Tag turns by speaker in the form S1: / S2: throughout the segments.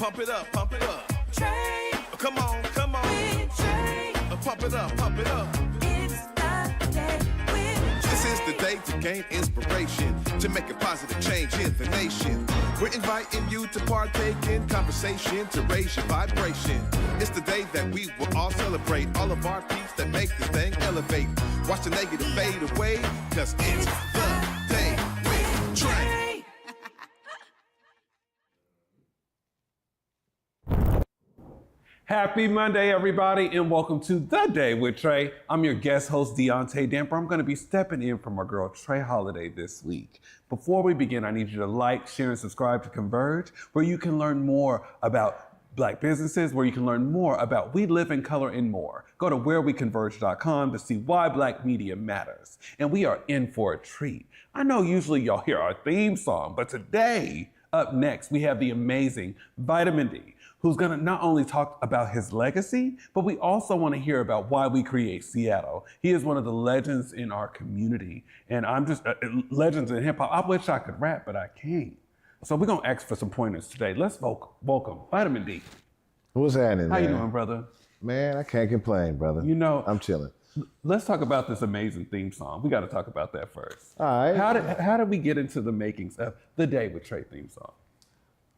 S1: Pump it up, pump it up.
S2: Trae.
S1: Come on, come on.
S2: With Trae.
S1: Pump it up, pump it up.
S2: It's the day with Trae.
S1: This is the day to gain inspiration, to make a positive change in the nation. We're inviting you to partake in conversation, to raise your vibration. It's the day that we will all celebrate all of our peace that make this thing elevate. Watch the negative fade away, cause it's the day with Trae.
S3: Happy Monday, everybody, and welcome to The Day with Trae. I'm your guest host, Deontay Damper. I'm going to be stepping in for my girl, Trae Holiday, this week. Before we begin, I need you to like, share, and subscribe to Converge, where you can learn more about Black businesses, where you can learn more about We Live in Color and more. Go to whereweconverge.com to see why Black media matters. And we are in for a treat. I know usually y'all hear our theme song, but today, up next, we have the amazing Vitamin D, who's gonna not only talk about his legacy, but we also wanna hear about why we create Seattle. He is one of the legends in our community, and I'm just, legends in hip hop. I wish I could rap, but I can't. So we're gonna ask for some pointers today. Let's welcome Vitamin D.
S4: What's happening,
S3: How
S4: man?
S3: you doing, brother?
S4: Man, I can't complain, brother.
S3: You know,
S4: I'm chilling.
S3: let's talk about this amazing theme song. We gotta talk about that first.
S4: All right.
S3: How did we get into the makings of the Day with Trae theme song?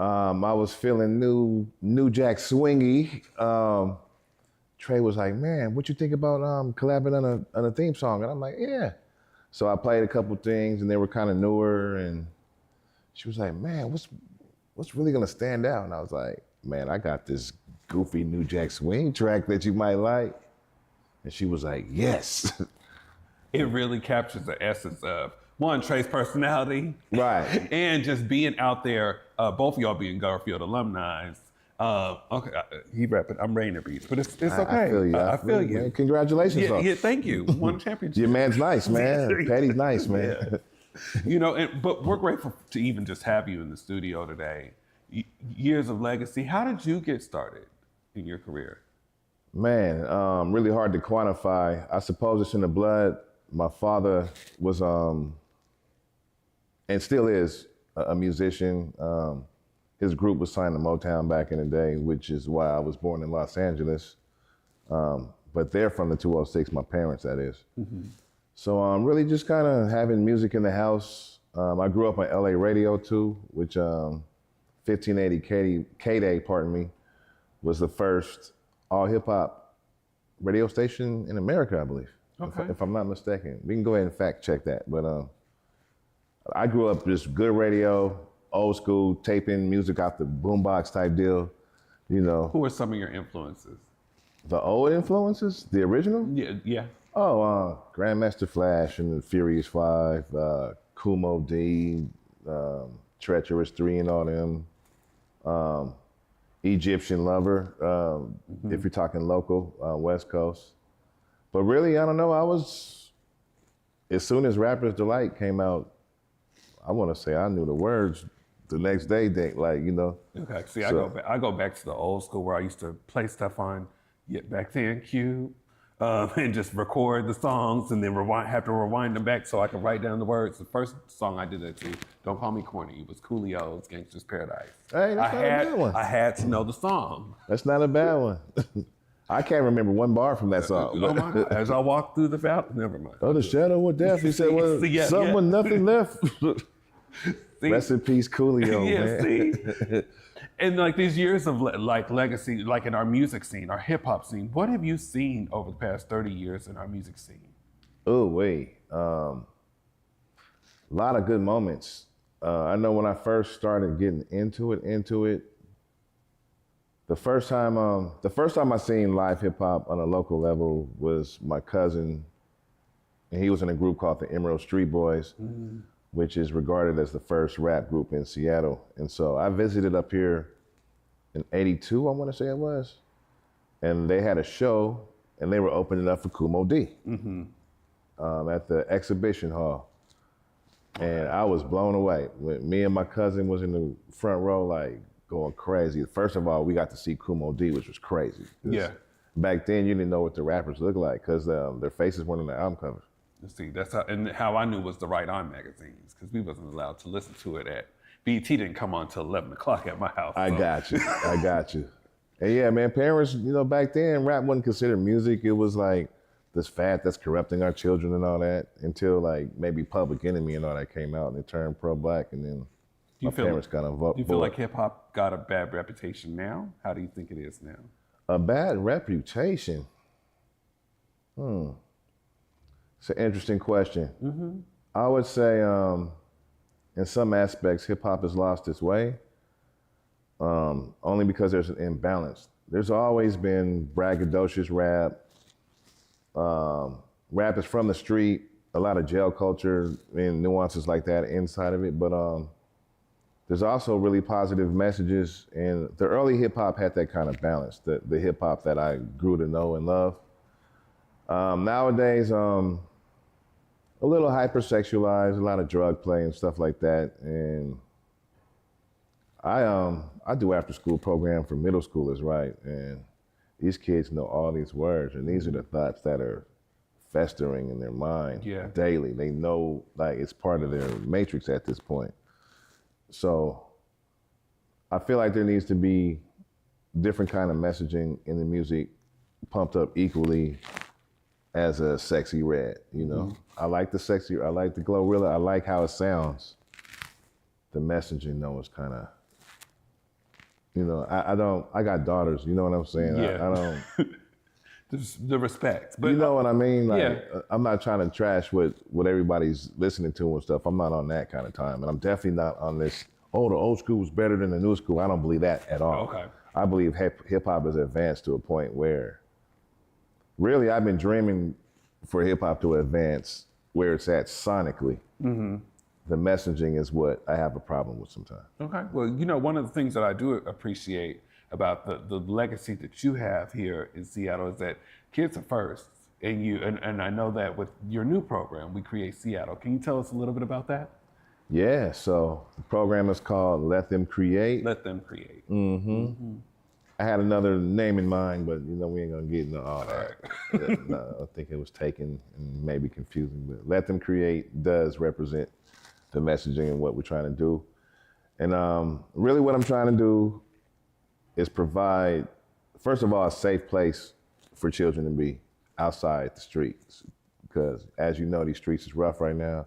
S4: I was feeling new Jack swingy. Trae was like, man, what you think about collabing on a theme song? And I'm like, yeah. So I played a couple things and they were kind of newer, and she was like, man, what's really gonna stand out? And I was like, man, I got this goofy new Jack swing track that you might like. And she was like, yes.
S3: It really captures the essence of one, Trae's personality,
S4: Right.
S3: and just being out there. Both of y'all being Garfield alumni. Okay, he rapping. I'm Rainer Beach, but it's okay.
S4: I feel you.
S3: I feel you.
S4: Man. Congratulations,
S3: Yeah,
S4: though.
S3: yeah, thank you. Won a championship.
S4: Your man's nice, man. Patty's nice, man.
S3: Yeah. You know, but we're grateful to even just have you in the studio today. Years of legacy. How did you get started in your career?
S4: Man, really hard to quantify. I suppose it's in the blood. My father was, and still is, a musician. His group was signed to Motown back in the day, which is why I was born in Los Angeles. But they're from the 206, my parents, that is. Mm-hmm. So really just kind of having music in the house. I grew up on LA radio too, which 1580 K-Day, pardon me, was the first all hip hop radio station in America, I believe. Okay. If I'm not mistaken. We can go ahead and fact check that. But I grew up just good radio, old school, taping music out the boombox type deal, you know.
S3: Who are some of your influences?
S4: The old influences? The original?
S3: Yeah.
S4: Oh, Grandmaster Flash and the Furious Five, Kumo D, Treacherous 3 and all them. Egyptian Lover, if you're talking local, West Coast. But really, I don't know, as soon as Rapper's Delight came out, I want to say I knew the words the next day, like, you know.
S3: Okay, see, so, I go back to the old school where I used to play stuff on, back then, Cube, and just record the songs and then have to rewind them back so I could write down the words. The first song I did that to, Don't Call Me Corny, it was Coolio's Gangsta's Paradise.
S4: Hey, that's not a bad one.
S3: I had to know the song.
S4: That's not a bad one. I can't remember one bar from that song.
S3: Oh my God. As I walked through the fountain, never mind.
S4: Oh, the shadow of death. He said, well, someone nothing left. Rest in peace, Coolio, man.
S3: See? And like these years of like legacy, like in our music scene, our hip hop scene, what have you seen over the past 30 years in our music scene?
S4: Oh, wait. A lot of good moments. I know when I first started getting into it, the first time I seen live hip hop on a local level was my cousin, and he was in a group called the Emerald Street Boys, which is regarded as the first rap group in Seattle. And so I visited up here in '82, I want to say it was, and they had a show, and they were opening up for Kumo D at the exhibition hall. And I was blown away. Me and my cousin was in the front row, like, going crazy. First of all, we got to see Kumo D, which was crazy.
S3: Yeah.
S4: Back then, you didn't know what the rappers looked like because their faces weren't on the album covers.
S3: See, that's how I knew was the Right On magazines, because we wasn't allowed to listen to it at BT didn't come on till 11 o'clock at my house.
S4: I
S3: so.
S4: got you. I got you. And yeah, man, parents, back then, rap wasn't considered music. It was like this fad that's corrupting our children and all that until like maybe Public Enemy and all that came out and it turned pro-black and then my parents kind of
S3: Do you feel like hip hop got a bad reputation now? How do you think it is now?
S4: A bad reputation? It's an interesting question. I would say in some aspects, hip hop has lost its way, only because there's an imbalance. There's always been braggadocious rap. Rap is from the street, a lot of jail culture and nuances like that inside of it, but there's also really positive messages, and the early hip hop had that kind of balance, the hip hop that I grew to know and love. Nowadays, a little hypersexualized, a lot of drug play and stuff like that. And I do after school program for middle schoolers, right? And these kids know all these words, and these are the thoughts that are festering in their mind daily. They know like it's part of their matrix at this point. So I feel like there needs to be different kind of messaging in the music pumped up equally as a Sexy Red, I like the Sexy, I like the Glorilla, I like how it sounds. The messaging though is kind of, I got daughters, you know what I'm saying?
S3: Yeah.
S4: I don't.
S3: The respect. But
S4: you know what I mean? Like, I'm not trying to trash what everybody's listening to and stuff. I'm not on that kind of time. And I'm definitely not on this, the old school was better than the new school. I don't believe that at all.
S3: Okay.
S4: I believe hip hop has advanced to a point where really I've been dreaming for hip hop to advance where it's at sonically. The messaging is what I have a problem with sometimes.
S3: Okay. Well, one of the things that I do appreciate about the legacy that you have here in Seattle is that kids are first. And I know that with your new program, We Create Seattle. Can you tell us a little bit about that?
S4: Yeah, so the program is called Let Them Create.
S3: Let Them Create.
S4: I had another name in mind, but we ain't gonna get into all that. No, I think it was taken and maybe confusing, but Let Them Create does represent the messaging and what we're trying to do. And really what I'm trying to do is provide, first of all, a safe place for children to be outside the streets. Because as you know, these streets is rough right now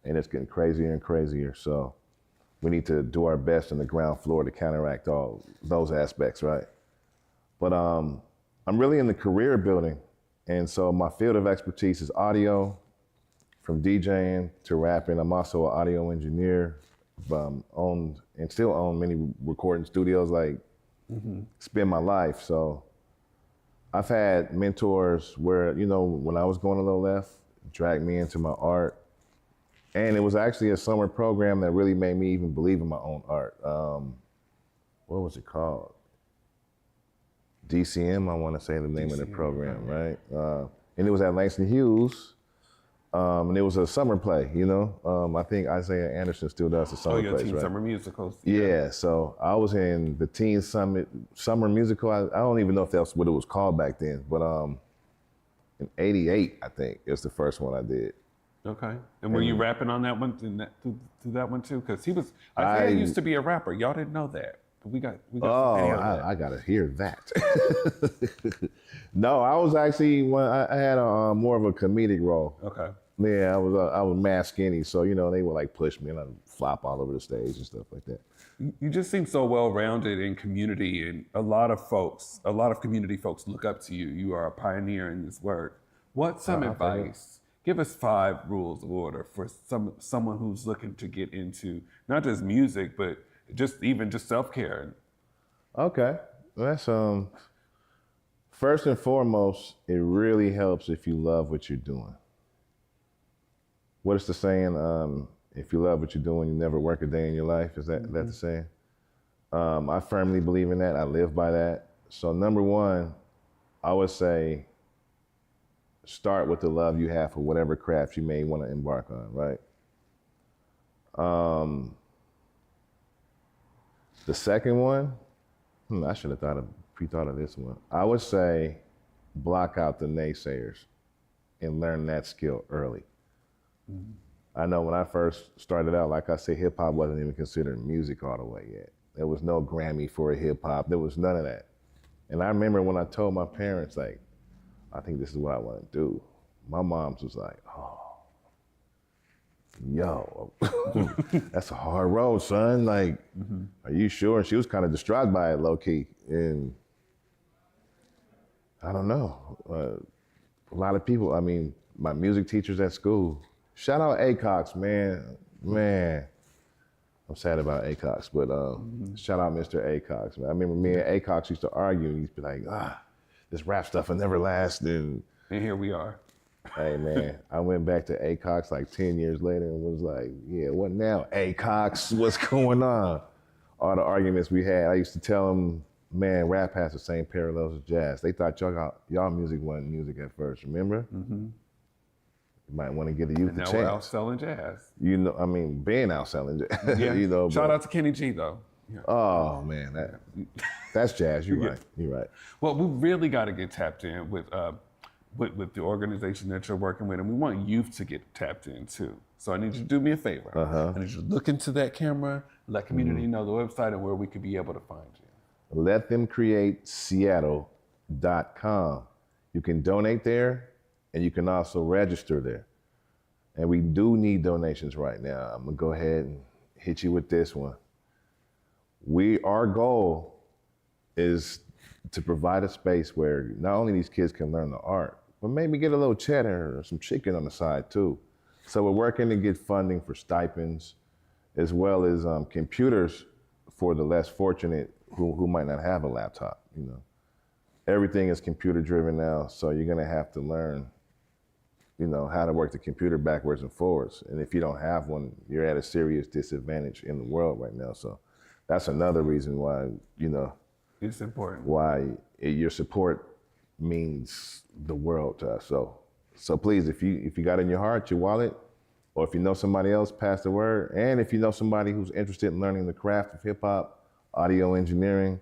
S4: and it's getting crazier and crazier. So we need to do our best on the ground floor to counteract all those aspects, right? But I'm really in the career building. And so my field of expertise is audio, from DJing to rapping. I'm also an audio engineer, owned and still own many recording studios, like spend my life. So I've had mentors where, when I was going a little left, dragged me into my art. And it was actually a summer program that really made me even believe in my own art. What was it called? DCM, I want to say the name of the program, right? And it was at Langston Hughes. And it was a summer play, I think Isaiah Anderson still does the summer plays,
S3: teen
S4: right?
S3: summer musicals.
S4: Yeah, so I was in the Teen Summer Musical. I don't even know if that's what it was called back then, but in '88, I think, is the first one I did.
S3: Okay. And were you rapping on that one, through that one too? Because Isaiah used to be a rapper. Y'all didn't know that. We got some video of that.
S4: I gotta hear that. No, I was actually I had a more of a comedic role.
S3: Okay.
S4: Yeah, I was mad skinny, so they would like push me and I'd flop all over the stage and stuff like that.
S3: You just seem so well-rounded in community, and a lot of community folks look up to you. You are a pioneer in this work. What's some advice? Give us 5 rules of order for someone who's looking to get into not just music, but just self-care. Okay.
S4: That's first and foremost, it really helps if you love what you're doing. What is the saying? If you love what you're doing, you never work a day in your life. Is that the saying? I firmly believe in that. I live by that. So number 1, I would say start with the love you have for whatever craft you may want to embark on, right? The second one, I should have pre-thought of this one. I would say block out the naysayers and learn that skill early. I know when I first started out, like I said, hip hop wasn't even considered music all the way yet. There was no Grammy for hip hop. There was none of that. And I remember when I told my parents, like, I think this is what I want to do. My mom's was like, oh, yo, that's a hard road, son. Like, are you sure? And she was kind of distraught by it, low key. And I don't know. A lot of people, I mean, my music teachers at school, shout out ACOX, man. Man, I'm sad about ACOX, but shout out Mr. ACOX. Man. I remember me and ACOX used to argue, and he'd be like, this rap stuff will never last. And
S3: here we are.
S4: Hey, man, I went back to ACOX like 10 years later and was like, yeah, what now? ACOX, what's going on? All the arguments we had, I used to tell them, man, rap has the same parallels as jazz. They thought y'all music wasn't music at first, remember? You might want to give the youth a chance.
S3: Now we're out selling jazz.
S4: You know, I mean, being out selling jazz.
S3: Yeah.
S4: You know,
S3: Shout out to Kenny G, though. Yeah.
S4: Oh, man, that's jazz. You're right. You're right.
S3: Well, we really got to get tapped in with the organization that you're working with, and we want youth to get tapped in too. So I need you to do me a favor. I need you to look into that camera, let community know the website and where we could be able to find you.
S4: LetThemCreateSeattle.com. You can donate there, and you can also register there. And we do need donations right now. I'm gonna go ahead and hit you with this one. Our goal is to provide a space where not only these kids can learn the art, but maybe get a little cheddar or some chicken on the side too. So we're working to get funding for stipends, as well as computers for the less fortunate who might not have a laptop. You know, everything is computer driven now, so you're gonna have to learn, you know, how to work the computer backwards and forwards. And if you don't have one, you're at a serious disadvantage in the world right now. So that's another reason why, you know,
S3: it's important.
S4: Why your support means the world to us. So please, if you got in your heart, your wallet, or if you know somebody else, pass the word. And if you know somebody who's interested in learning the craft of hip hop, audio engineering,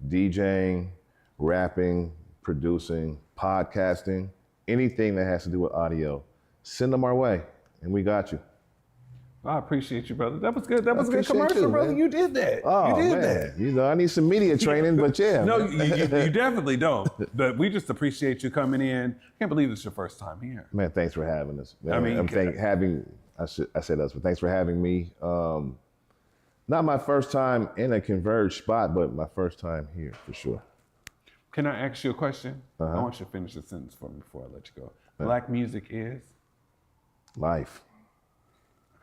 S4: DJing, rapping, producing, podcasting, anything that has to do with audio, send them our way, and we got you.
S3: I appreciate you, brother. That was good. That was a good commercial, brother.
S4: Man.
S3: You did that.
S4: Oh,
S3: you did
S4: man.
S3: that.
S4: You know, I need some media training, but yeah.
S3: No, you definitely don't. But we just appreciate you coming in. I can't believe it's your first time here.
S4: Man, thanks for having us. Man,
S3: I mean,
S4: I said us, but thanks for having me. Not my first time in a Converge spot, but my first time here for sure.
S3: Can I ask you a question? I want you to finish the sentence for me before I let you go. Black music is?
S4: Life.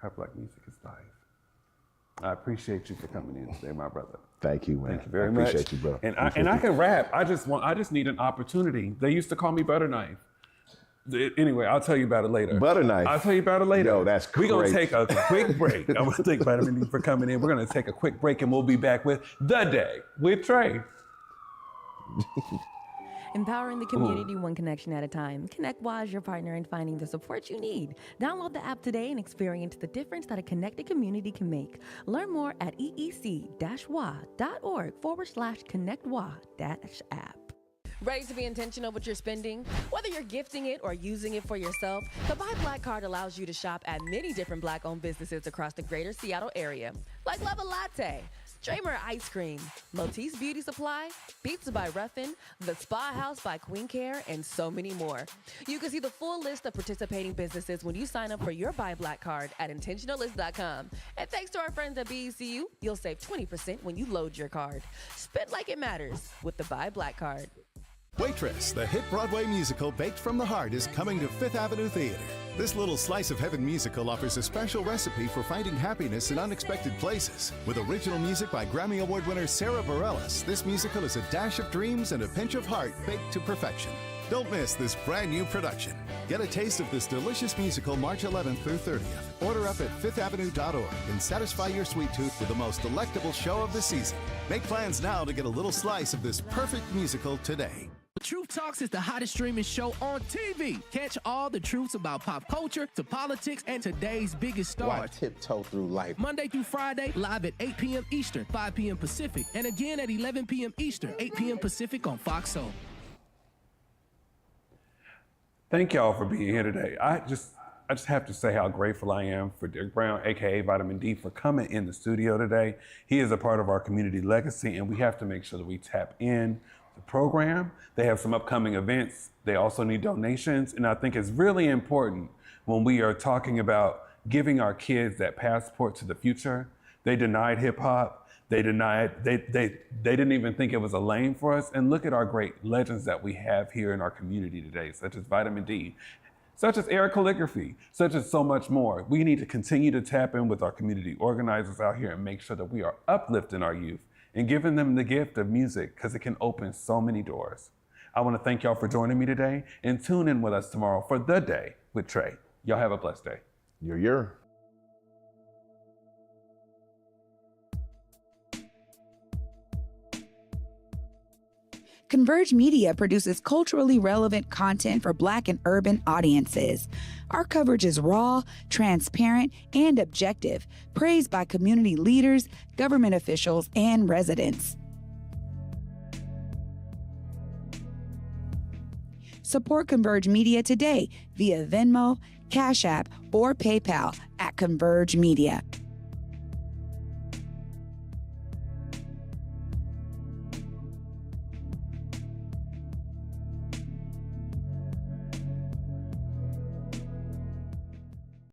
S3: How black music is life. I appreciate you for coming in today, my brother.
S4: Thank you, man.
S3: Thank you very much.
S4: I appreciate you, bro.
S3: And I can rap. I just need an opportunity. They used to call me Butter Knife. Anyway, I'll tell you about it later.
S4: Butter Knife?
S3: I'll tell you about it later.
S4: Yo, that's great.
S3: We're going to take a quick break. I want to thank Vitamin D for coming in. We're going to take a quick break and we'll be back with The Day with Trae.
S5: Empowering the community one connection at a time. ConnectWise is your partner in finding the support you need. Download the app today and experience the difference that a connected community can make. Learn more at eec-wa.org/connectwa-app. Ready to be intentional with your spending? Whether you're gifting it or using it for yourself, the Buy Black card allows you to shop at many different Black-owned businesses across the greater Seattle area, like Love a Latte, Dramer Ice Cream, Motis Beauty Supply, Pizza by Ruffin, The Spa House by Queen Care, and so many more. You can see the full list of participating businesses when you sign up for your Buy Black card at intentionalist.com. And thanks to our friends at BECU, you'll save 20% when you load your card. Spend like it matters with the Buy Black card.
S6: Waitress, the hit Broadway musical Baked from the Heart, is coming to Fifth Avenue Theater. This little slice of heaven musical offers a special recipe for finding happiness in unexpected places. With original music by Grammy Award winner Sarah Bareilles, this musical is a dash of dreams and a pinch of heart baked to perfection. Don't miss this brand new production. Get a taste of this delicious musical March 11th through 30th. Order up at fifthavenue.org and satisfy your sweet tooth with the most delectable show of the season. Make plans now to get a little slice of this perfect musical today.
S7: Truth Talks is the hottest streaming show on TV. Catch all the truths about pop culture to politics and today's biggest stars.
S8: Why tiptoe through life?
S7: Monday through Friday, live at 8 p.m. Eastern, 5 p.m. Pacific, and again at 11 p.m. Eastern, 8 p.m. Pacific on Fox Soul.
S3: Thank y'all for being here today. I I just have to say how grateful I am for Derek Brown, aka Vitamin D, for coming in the studio today. He is a part of our community legacy, and we have to make sure that we tap in the program. They have some upcoming events. They also need donations, and I think it's really important when we are talking about giving our kids that passport to the future. They denied hip hop. They didn't even think it was a lane for us. And look at our great legends that we have here in our community today, such as Vitamin D, such as Air Calligraphy, such as so much more. We need to continue to tap in with our community organizers out here and make sure that we are uplifting our youth and giving them the gift of music, because it can open so many doors. I want to thank y'all for joining me today, and tune in with us tomorrow for The Day with Trae. Y'all have a blessed day.
S4: You're.
S8: Converge Media produces culturally relevant content for Black and urban audiences. Our coverage is raw, transparent, and objective, praised by community leaders, government officials, and residents. Support Converge Media today via Venmo, Cash App, or PayPal at Converge Media.